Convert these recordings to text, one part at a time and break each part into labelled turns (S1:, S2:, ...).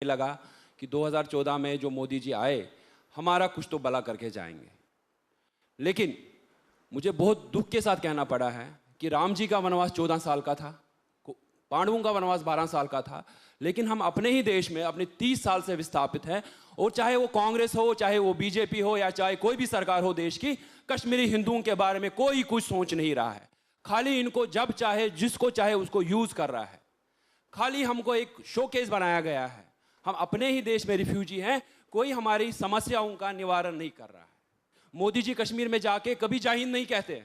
S1: लगा कि 2014 में जो मोदी जी आए, हमारा कुछ तो भला करके जाएंगे। लेकिन मुझे बहुत दुख के साथ कहना पड़ा है कि राम जी का वनवास 14 साल का था, पांडवों का वनवास 12 साल का था, लेकिन हम अपने ही देश में अपने 30 साल से विस्थापित हैं। और चाहे वो कांग्रेस हो, चाहे वो बीजेपी हो, या चाहे कोई भी सरकार हो देश की, कश्मीरी हिंदुओं के बारे में कोई कुछ सोच नहीं रहा है। खाली इनको जब चाहे जिसको चाहे उसको यूज कर रहा है। खाली हमको एक शोकेस बनाया गया है। हम अपने ही देश में रिफ्यूजी हैं, कोई हमारी समस्याओं का निवारण नहीं कर रहा है। मोदी जी कश्मीर में जाके कभी जय हिंद नहीं कहते।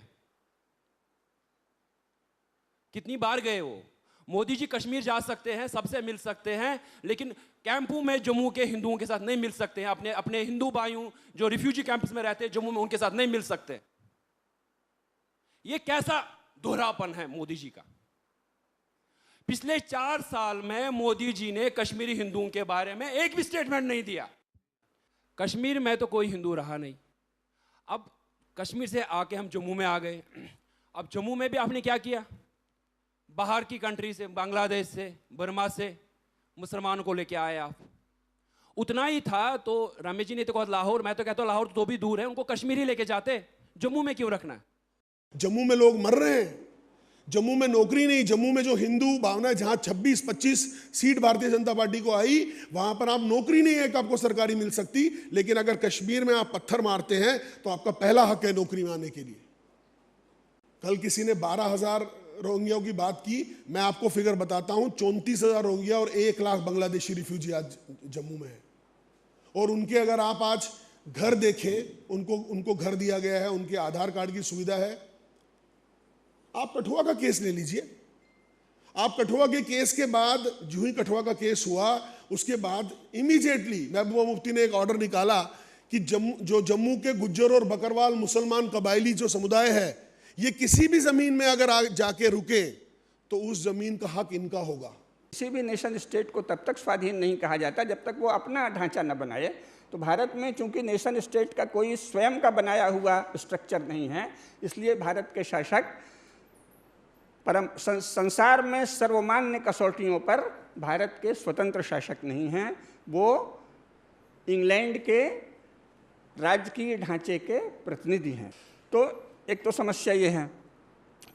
S1: कितनी बार गए वो? मोदी जी कश्मीर जा सकते हैं, सबसे मिल सकते हैं, लेकिन कैंपों में जम्मू के हिंदुओं के साथ नहीं मिल सकते हैं। अपने अपने हिंदू भाइयों जो रिफ्यूजी कैंप्स में रहते हैं जम्मू में, उनके साथ नहीं मिल सकते। ये कैसा दोहरापन है मोदी जी का? पिछले 4 साल में मोदी जी ने कश्मीरी हिंदुओं के बारे में एक भी स्टेटमेंट नहीं दिया। कश्मीर में तो कोई हिंदू रहा नहीं। अब कश्मीर से आके हम जम्मू में आ गए। अब जम्मू में भी आपने क्या किया? बाहर की कंट्री से, बांग्लादेश से, बर्मा से मुसलमानों को लेके आए आप। उतना ही था तो रमेश जी ने तो कहा लाहौर, मैं तो कहता हूं लाहौर तो भी दूर है, उनको कश्मीर ही लेके जाते। जम्मू में क्यों रखना है?
S2: जम्मू में लोग मर रहे हैं, जम्मू में नौकरी नहीं। जम्मू में जो हिंदू भावना है, जहां 26-25 सीट भारतीय जनता पार्टी को आई, वहां पर आप नौकरी नहीं है कि आपको सरकारी मिल सकती। लेकिन अगर कश्मीर में आप पत्थर मारते हैं तो आपका पहला हक है नौकरी में आने के लिए। कल किसी ने 12,000 रोहिंग्याओं की बात की। मैं आपको फिगर बताता हूं, 34,000 रोहिंग्या और 1 लाख बांग्लादेशी रिफ्यूजी आज जम्मू में है। और उनके अगर आप आज घर देखें, उनको घर दिया गया है, उनके आधार कार्ड की सुविधा है। आप कठुआ का केस ले लीजिए। आप कठुआ के केस के बाद, जो ही कठुआ का केस हुआ, उसके बाद इमीडिएटली महबूबा मुफ्ती ने एक ऑर्डर निकाला कि जम्मू के गुज्जर और बकरवाल मुसलमान कबायली जो समुदाय है, ये किसी भी जमीन में अगर जाके रुके तो उस जमीन का हक इनका होगा।
S3: किसी भी नेशन स्टेट को तब तक स्वाधीन नहीं कहा जाता जब तक वो अपना ढांचा न बनाए। तो भारत में चूंकि नेशन स्टेट का कोई स्वयं का बनाया हुआ स्ट्रक्चर नहीं है, इसलिए भारत के शासक संसार में सर्वमान्य कसौटियों पर भारत के स्वतंत्र शासक नहीं हैं। वो इंग्लैंड के राजकीय ढांचे के प्रतिनिधि हैं। तो एक तो समस्या ये है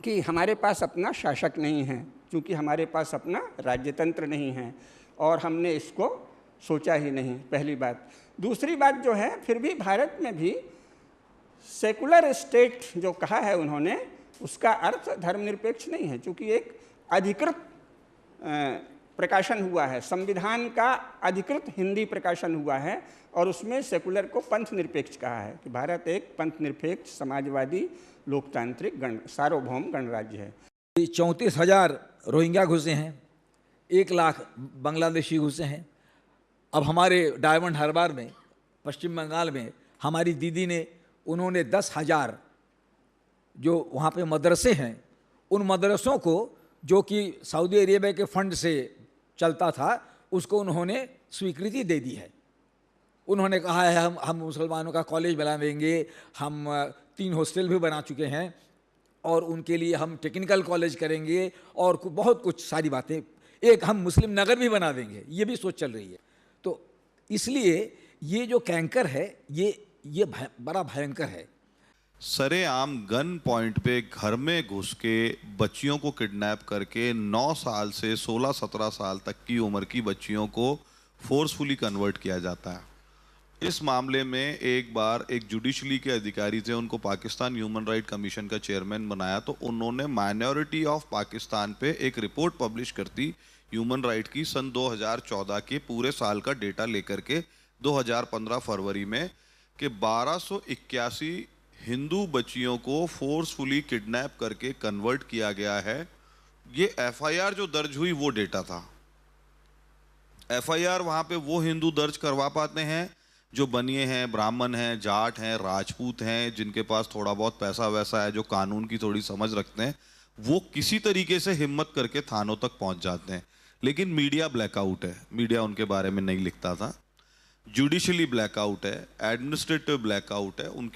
S3: कि हमारे पास अपना शासक नहीं है, क्योंकि हमारे पास अपना राज्यतंत्र नहीं है और हमने इसको सोचा ही नहीं, पहली बात। दूसरी बात जो है, फिर भी भारत में भी सेकुलर स्टेट जो कहा है उन्होंने, उसका अर्थ धर्मनिरपेक्ष नहीं है, क्योंकि एक अधिकृत प्रकाशन हुआ है, संविधान का अधिकृत हिंदी प्रकाशन हुआ है और उसमें सेकुलर को पंथ निरपेक्ष कहा है कि भारत एक पंथ निरपेक्ष समाजवादी लोकतांत्रिक सार्वभौम गणराज्य है।
S4: 34,000 रोहिंग्या घुसे हैं, 1 लाख बांग्लादेशी घुसे हैं। अब हमारे डायमंड हार्बर में, पश्चिम बंगाल में, हमारी दीदी ने, उन्होंने 10,000 जो वहाँ पे मदरसे हैं, उन मदरसों को, जो कि सऊदी अरेबिया के फंड से चलता था, उसको उन्होंने स्वीकृति दे दी है। उन्होंने कहा है हम मुसलमानों का कॉलेज बना देंगे, हम 3 हॉस्टल भी बना चुके हैं और उनके लिए हम टेक्निकल कॉलेज करेंगे और बहुत कुछ सारी बातें, एक हम मुस्लिम नगर भी बना देंगे, ये भी सोच चल रही है। तो इसलिए ये जो कैंकर है ये बड़ा भयंकर है।
S5: सरेआम गन पॉइंट पे घर में घुस के बच्चियों को किडनैप करके 9 साल से 16-17 साल तक की उम्र की बच्चियों को फोर्सफुली कन्वर्ट किया जाता है। इस मामले में एक बार एक जुडिशरी के अधिकारी थे, उनको पाकिस्तान ह्यूमन राइट कमीशन का चेयरमैन बनाया, तो उन्होंने माइनॉरिटी ऑफ पाकिस्तान पे एक रिपोर्ट पब्लिश कर दी ह्यूमन राइट की, सन 2014 के पूरे साल का डेटा लेकर के 2015 फरवरी में, कि 1281 हिंदू बच्चियों को फोर्सफुली किडनैप करके कन्वर्ट किया गया है। ये एफआईआर जो दर्ज हुई वो डेटा था। एफआईआर वहां पे वो हिंदू दर्ज करवा पाते हैं जो बनिए हैं, ब्राह्मण हैं, जाट हैं, राजपूत हैं, जिनके पास थोड़ा बहुत पैसा वैसा है, जो कानून की थोड़ी समझ रखते हैं, वो किसी तरीके से हिम्मत करके थानों तक पहुंच जाते हैं। लेकिन मीडिया ब्लैकआउट है, मीडिया उनके बारे में नहीं लिखता था। जुडिशली ब्लैकआउट है, एडमिनिस्ट्रेटिव ब्लैकआउट है, उनके